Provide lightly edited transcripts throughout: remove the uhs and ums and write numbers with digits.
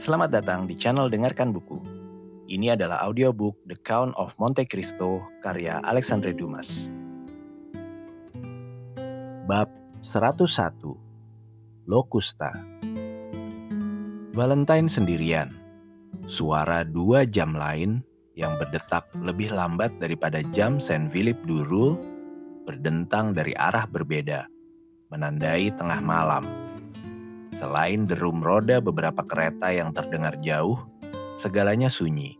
Selamat datang di channel Dengarkan Buku. Ini adalah audiobook The Count of Monte Cristo karya Alexandre Dumas. Bab 101, Locusta. Valentine sendirian. Suara 2 jam lain yang berdetak lebih lambat daripada jam Saint Philippe du Roule berdentang dari arah berbeda, menandai tengah malam. Selain derum roda beberapa kereta yang terdengar jauh, segalanya sunyi.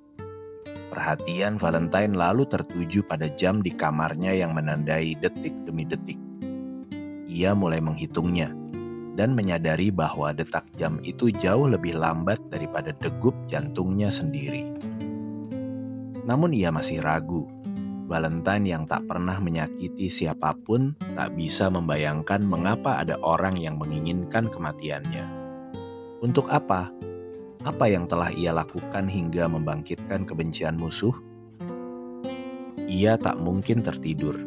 Perhatian Valentine lalu tertuju pada jam di kamarnya yang menandai detik demi detik. Ia mulai menghitungnya dan menyadari bahwa detak jam itu jauh lebih lambat daripada degup jantungnya sendiri. Namun ia masih ragu. Valentine yang tak pernah menyakiti siapapun tak bisa membayangkan mengapa ada orang yang menginginkan kematiannya. Untuk apa? Apa yang telah ia lakukan hingga membangkitkan kebencian musuh? Ia tak mungkin tertidur.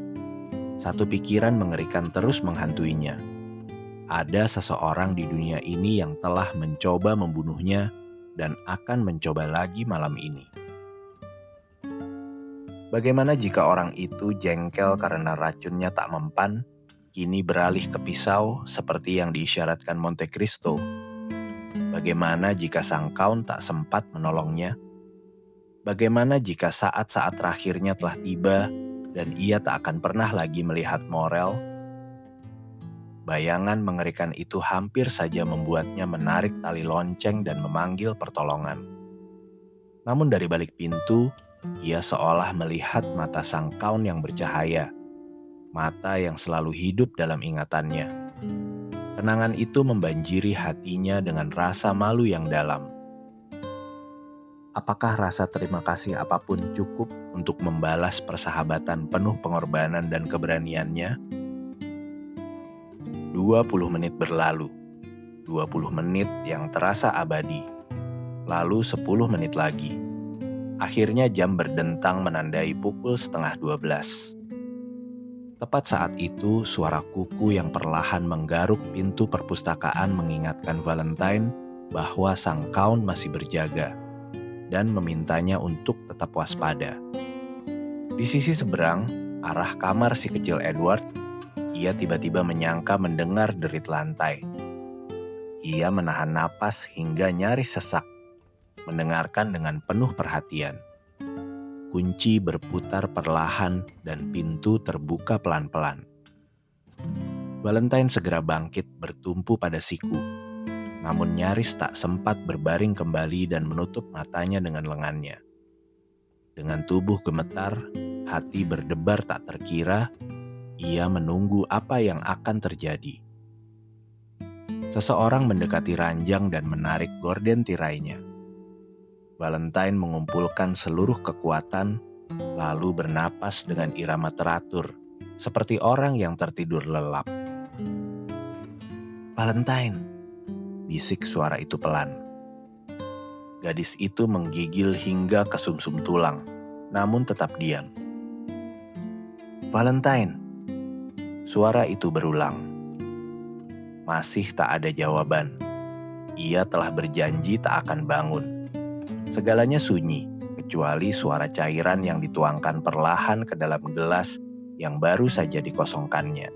Satu pikiran mengerikan terus menghantuinya. Ada seseorang di dunia ini yang telah mencoba membunuhnya dan akan mencoba lagi malam ini. Bagaimana jika orang itu jengkel karena racunnya tak mempan, kini beralih ke pisau seperti yang diisyaratkan Monte Cristo? Bagaimana jika sang Count tak sempat menolongnya? Bagaimana jika saat-saat terakhirnya telah tiba dan ia tak akan pernah lagi melihat Morel? Bayangan mengerikan itu hampir saja membuatnya menarik tali lonceng dan memanggil pertolongan. Namun dari balik pintu, ia seolah melihat mata sang Count yang bercahaya, mata yang selalu hidup dalam ingatannya. Kenangan itu membanjiri hatinya dengan rasa malu yang dalam. Apakah rasa terima kasih apapun cukup untuk membalas persahabatan penuh pengorbanan dan keberaniannya? 20 menit berlalu, 20 menit yang terasa abadi, lalu 10 menit lagi. Akhirnya jam berdentang menandai pukul 11:30. Tepat saat itu, suara kuku yang perlahan menggaruk pintu perpustakaan mengingatkan Valentine bahwa sang Count masih berjaga dan memintanya untuk tetap waspada. Di sisi seberang, arah kamar si kecil Edward, ia tiba-tiba menyangka mendengar derit lantai. Ia menahan napas hingga nyaris sesak, mendengarkan dengan penuh perhatian. Kunci berputar perlahan dan pintu terbuka pelan-pelan. Valentine segera bangkit bertumpu pada siku, namun nyaris tak sempat berbaring kembali dan menutup matanya dengan lengannya. Dengan tubuh gemetar, hati berdebar tak terkira, ia menunggu apa yang akan terjadi. Seseorang mendekati ranjang dan menarik gorden tirainya. Valentine mengumpulkan seluruh kekuatan, lalu bernapas dengan irama teratur, seperti orang yang tertidur lelap. "Valentine," bisik suara itu pelan. Gadis itu menggigil hingga ke sumsum tulang, namun tetap diam. "Valentine," suara itu berulang. Masih tak ada jawaban. Ia telah berjanji tak akan bangun. Segalanya sunyi, kecuali suara cairan yang dituangkan perlahan ke dalam gelas yang baru saja dikosongkannya.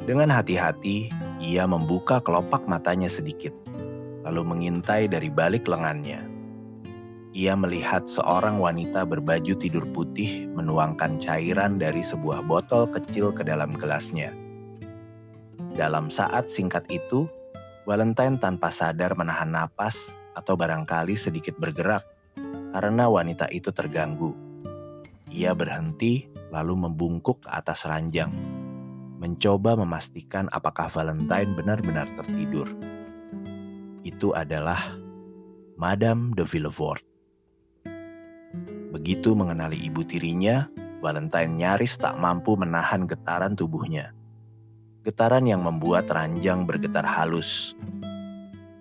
Dengan hati-hati, ia membuka kelopak matanya sedikit, lalu mengintai dari balik lengannya. Ia melihat seorang wanita berbaju tidur putih menuangkan cairan dari sebuah botol kecil ke dalam gelasnya. Dalam saat singkat itu, Valentine tanpa sadar menahan napas atau barangkali sedikit bergerak karena wanita itu terganggu. Ia berhenti lalu membungkuk ke atas ranjang, mencoba memastikan apakah Valentine benar-benar tertidur. Itu adalah Madame de Villefort. Begitu mengenali ibu tirinya, Valentine nyaris tak mampu menahan getaran tubuhnya. Getaran yang membuat ranjang bergetar halus.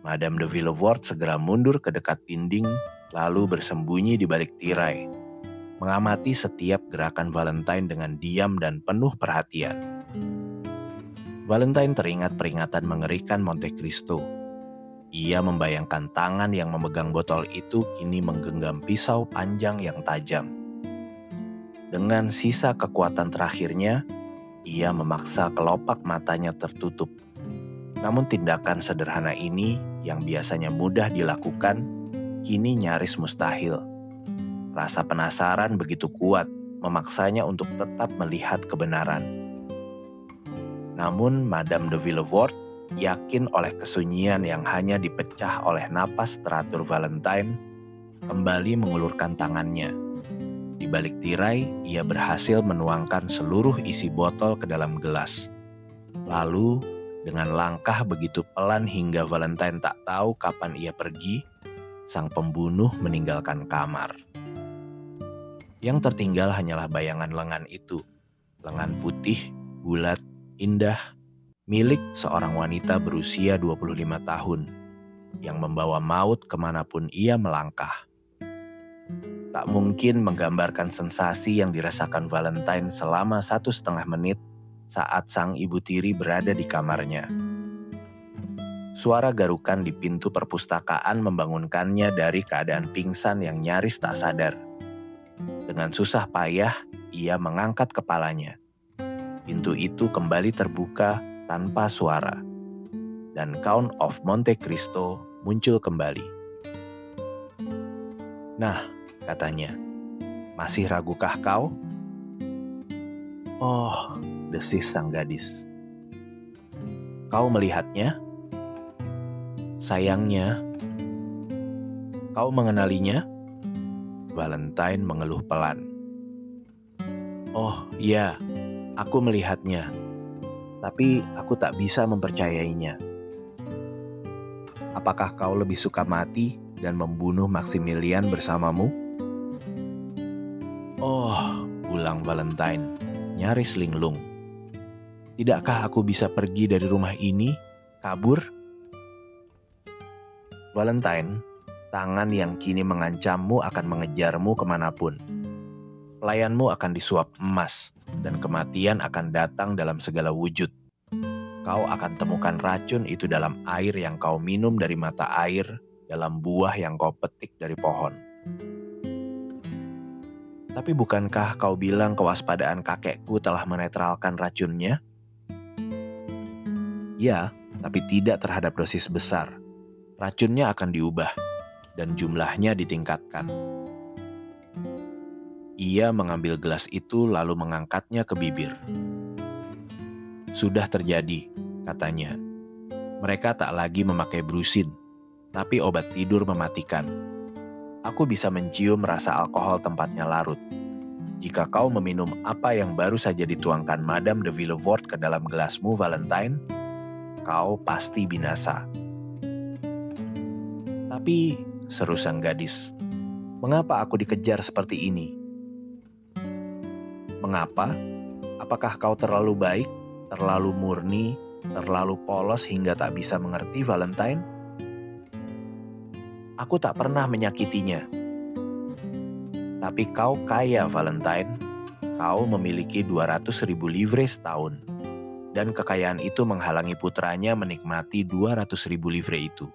Madame de Villefort segera mundur ke dekat dinding, lalu bersembunyi di balik tirai, mengamati setiap gerakan Valentine dengan diam dan penuh perhatian. Valentine teringat peringatan mengerikan Monte Cristo. Ia membayangkan tangan yang memegang botol itu kini menggenggam pisau panjang yang tajam. Dengan sisa kekuatan terakhirnya, ia memaksa kelopak matanya tertutup. Namun tindakan sederhana ini yang biasanya mudah dilakukan, kini nyaris mustahil. Rasa penasaran begitu kuat, memaksanya untuk tetap melihat kebenaran. Namun Madame de Villefort yakin oleh kesunyian yang hanya dipecah oleh napas teratur Valentine, kembali mengulurkan tangannya. Di balik tirai, ia berhasil menuangkan seluruh isi botol ke dalam gelas. Lalu, dengan langkah begitu pelan hingga Valentine tak tahu kapan ia pergi, sang pembunuh meninggalkan kamar. Yang tertinggal hanyalah bayangan lengan itu, lengan putih, bulat, indah, milik seorang wanita berusia 25 tahun, yang membawa maut kemanapun ia melangkah. Tak mungkin menggambarkan sensasi yang dirasakan Valentine selama 1,5 menit saat sang ibu tiri berada di kamarnya. Suara garukan di pintu perpustakaan membangunkannya dari keadaan pingsan yang nyaris tak sadar. Dengan susah payah, ia mengangkat kepalanya. Pintu itu kembali terbuka tanpa suara, dan Count of Monte Cristo muncul kembali. "Nah," katanya, "masih ragukah kau?" "Oh," desis sang gadis. "Kau melihatnya? Sayangnya, kau mengenalinya?" Valentine mengeluh pelan. "Oh iya, aku melihatnya, tapi aku tak bisa mempercayainya." "Apakah kau lebih suka mati dan membunuh Maximilian bersamamu?" "Oh," ulang Valentine, nyaris linglung. "Tidakkah aku bisa pergi dari rumah ini, kabur?" "Valentine, tangan yang kini mengancammu akan mengejarmu kemanapun. Pelayanmu akan disuap emas, dan kematian akan datang dalam segala wujud. Kau akan temukan racun itu dalam air yang kau minum dari mata air, dalam buah yang kau petik dari pohon." "Tapi bukankah kau bilang kewaspadaan kakekku telah menetralkan racunnya?" "Ya, tapi tidak terhadap dosis besar. Racunnya akan diubah, dan jumlahnya ditingkatkan." Ia mengambil gelas itu lalu mengangkatnya ke bibir. "Sudah terjadi," katanya. "Mereka tak lagi memakai brusin, tapi obat tidur mematikan. Aku bisa mencium rasa alkohol tempatnya larut. Jika kau meminum apa yang baru saja dituangkan Madame de Villefort ke dalam gelasmu, Valentine, kau pasti binasa." "Tapi," seru sang gadis, "mengapa aku dikejar seperti ini?" "Mengapa? Apakah kau terlalu baik, terlalu murni, terlalu polos hingga tak bisa mengerti, Valentine? Aku tak pernah menyakitinya. Tapi kau kaya, Valentine. Kau memiliki 200.000 livre setahun. Dan kekayaan itu menghalangi putranya menikmati 200.000 livre itu.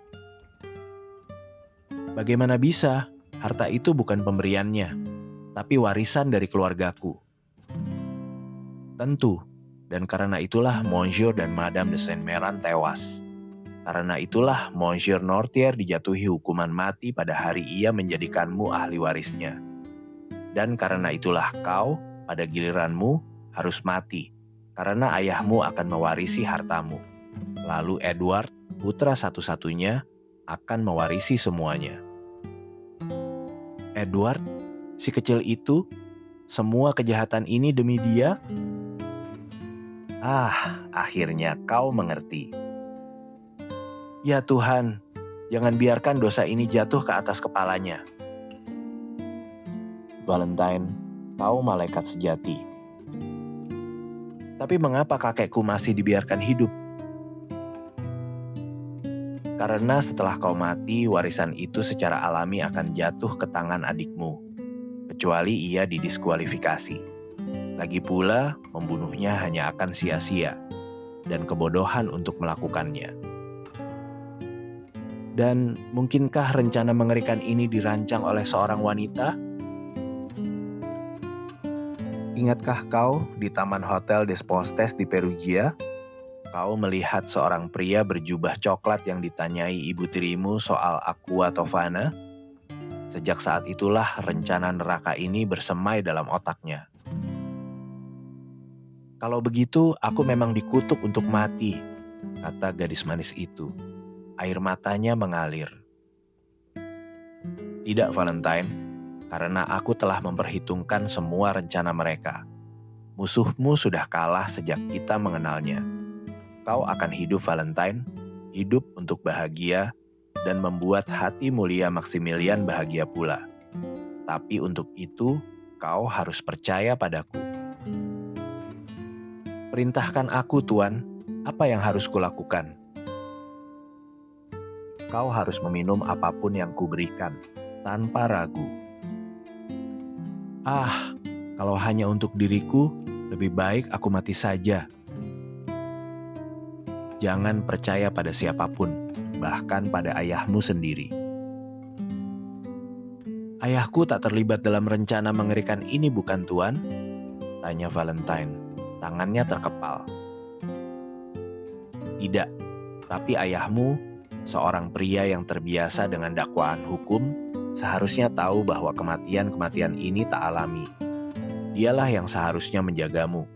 Bagaimana bisa? Harta itu bukan pemberiannya, tapi warisan dari keluargaku." "Tentu, dan karena itulah Monsieur dan Madame de Saint-Méran tewas. Karena itulah Monsieur Nortier dijatuhi hukuman mati pada hari ia menjadikanmu ahli warisnya. Dan karena itulah kau, pada giliranmu, harus mati, karena ayahmu akan mewarisi hartamu. Lalu Edward, putra satu-satunya, akan mewarisi semuanya." "Edward, si kecil itu, semua kejahatan ini demi dia?" Akhirnya kau mengerti. Ya Tuhan, jangan biarkan dosa ini jatuh ke atas kepalanya. Valentine, kau malaikat sejati. Tapi mengapa kakekku masih dibiarkan hidup? Karena setelah kau mati, warisan itu secara alami akan jatuh ke tangan adikmu, kecuali ia didiskualifikasi. Lagi pula, membunuhnya hanya akan sia-sia, dan kebodohan untuk melakukannya. Dan mungkinkah rencana mengerikan ini dirancang oleh seorang wanita? Ingatkah kau di Taman Hotel Des Postes di Perugia? Kau melihat seorang pria berjubah coklat yang ditanyai ibu tirimu soal Aqua Tofana? Sejak saat itulah rencana neraka ini bersemai dalam otaknya. Kalau begitu, aku memang dikutuk untuk mati, kata gadis manis itu. Air matanya mengalir. Tidak, Valentine, karena aku telah memperhitungkan semua rencana mereka. Musuhmu sudah kalah sejak kita mengenalnya. Kau akan hidup, Valentine, hidup untuk bahagia dan membuat hati mulia Maximilian bahagia pula. Tapi untuk itu, kau harus percaya padaku. Perintahkan aku, Tuan, apa yang harus kulakukan? Kau harus meminum apapun yang kuberikan, tanpa ragu. Ah, kalau hanya untuk diriku, lebih baik aku mati saja. Jangan percaya pada siapapun, bahkan pada ayahmu sendiri. Ayahku tak terlibat dalam rencana mengerikan ini, bukan, Tuan? Tanya Valentine, tangannya terkepal. Tidak, tapi ayahmu, seorang pria yang terbiasa dengan dakwaan hukum, seharusnya tahu bahwa kematian-kematian ini tak alami. Dialah yang seharusnya menjagamu.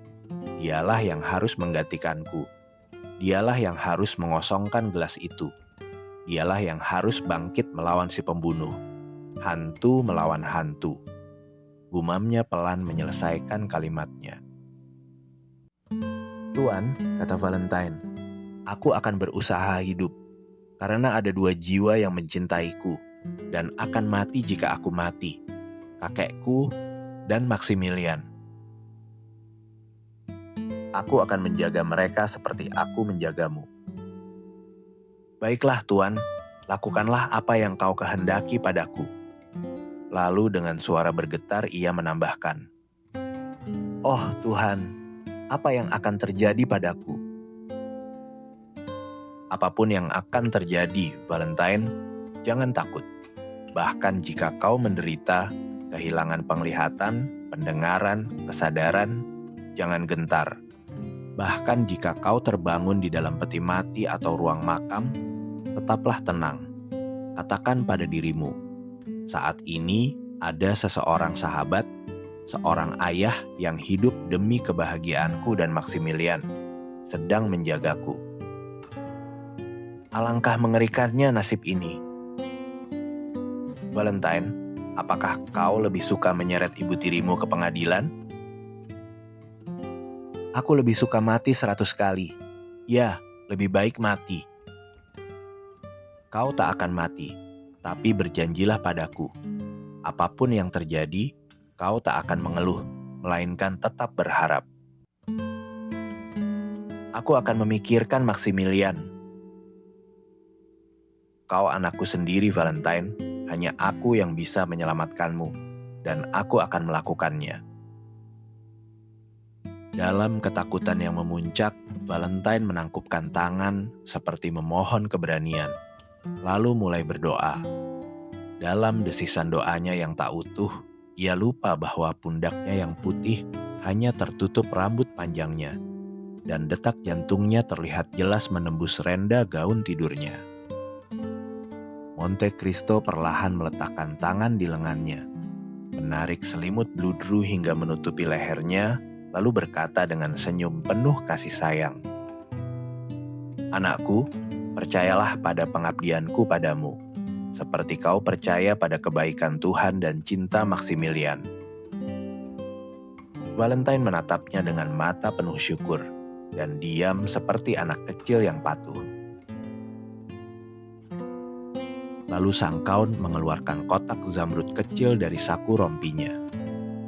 Dialah yang harus menggantikanku. Dialah yang harus mengosongkan gelas itu. Dialah yang harus bangkit melawan si pembunuh. Hantu melawan hantu. Gumamnya pelan menyelesaikan kalimatnya. Tuan, kata Valentine, aku akan berusaha hidup. Karena ada dua jiwa yang mencintaiku dan akan mati jika aku mati. Kakekku dan Maximilian. Aku akan menjaga mereka seperti aku menjagamu. Baiklah, Tuan, lakukanlah apa yang kau kehendaki padaku. Lalu dengan suara bergetar ia menambahkan, Oh Tuhan, apa yang akan terjadi padaku? Apapun yang akan terjadi, Valentine, jangan takut. Bahkan jika kau menderita, kehilangan penglihatan, pendengaran, kesadaran, jangan gentar. Bahkan jika kau terbangun di dalam peti mati atau ruang makam, tetaplah tenang. Katakan pada dirimu, saat ini ada seseorang sahabat, seorang ayah yang hidup demi kebahagiaanku dan Maximilian, sedang menjagaku. Alangkah mengerikannya nasib ini. Valentine, apakah kau lebih suka menyeret ibu tirimu ke pengadilan? Aku lebih suka mati 100 kali. Ya, lebih baik mati. Kau tak akan mati, tapi berjanjilah padaku. Apapun yang terjadi, kau tak akan mengeluh, melainkan tetap berharap. Aku akan memikirkan Maximilian. Kau anakku sendiri, Valentine. Hanya aku yang bisa menyelamatkanmu, dan aku akan melakukannya. Dalam ketakutan yang memuncak, Valentine menangkupkan tangan seperti memohon keberanian, lalu mulai berdoa. Dalam desisan doanya yang tak utuh, ia lupa bahwa pundaknya yang putih hanya tertutup rambut panjangnya, dan detak jantungnya terlihat jelas menembus renda gaun tidurnya. Monte Cristo perlahan meletakkan tangan di lengannya, menarik selimut bludru hingga menutupi lehernya, lalu berkata dengan senyum penuh kasih sayang, Anakku, percayalah pada pengabdianku padamu, seperti kau percaya pada kebaikan Tuhan dan cinta Maximilian. Valentine menatapnya dengan mata penuh syukur, dan diam seperti anak kecil yang patuh. Lalu sang kaun mengeluarkan kotak zamrud kecil dari saku rompinya,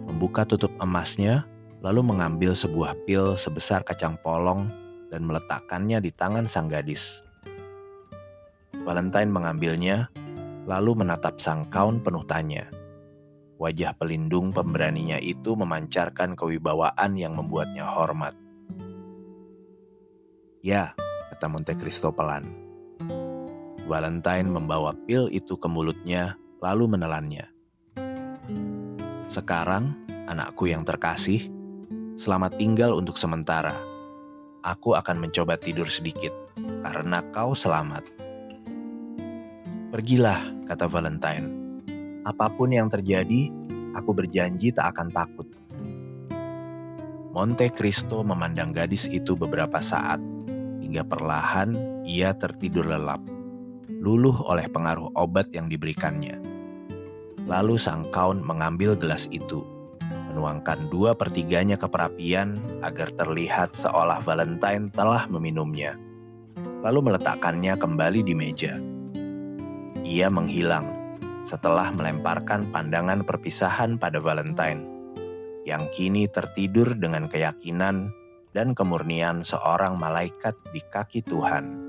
membuka tutup emasnya, lalu mengambil sebuah pil sebesar kacang polong dan meletakkannya di tangan sang gadis. Valentine mengambilnya, lalu menatap sang kaun penuh tanya. Wajah pelindung pemberaninya itu memancarkan kewibawaan yang membuatnya hormat. Ya, kata Monte Cristo pelan. Valentine membawa pil itu ke mulutnya, lalu menelannya. Sekarang, anakku yang terkasih, selamat tinggal untuk sementara. Aku akan mencoba tidur sedikit, karena kau selamat. Pergilah, kata Valentine. Apapun yang terjadi, aku berjanji tak akan takut. Monte Cristo memandang gadis itu beberapa saat, hingga perlahan ia tertidur lelap, luluh oleh pengaruh obat yang diberikannya. Lalu sang Count mengambil gelas itu, menuangkan 2/3-nya ke perapian agar terlihat seolah Valentine telah meminumnya, lalu meletakkannya kembali di meja. Ia menghilang setelah melemparkan pandangan perpisahan pada Valentine, yang kini tertidur dengan keyakinan dan kemurnian seorang malaikat di kaki Tuhan.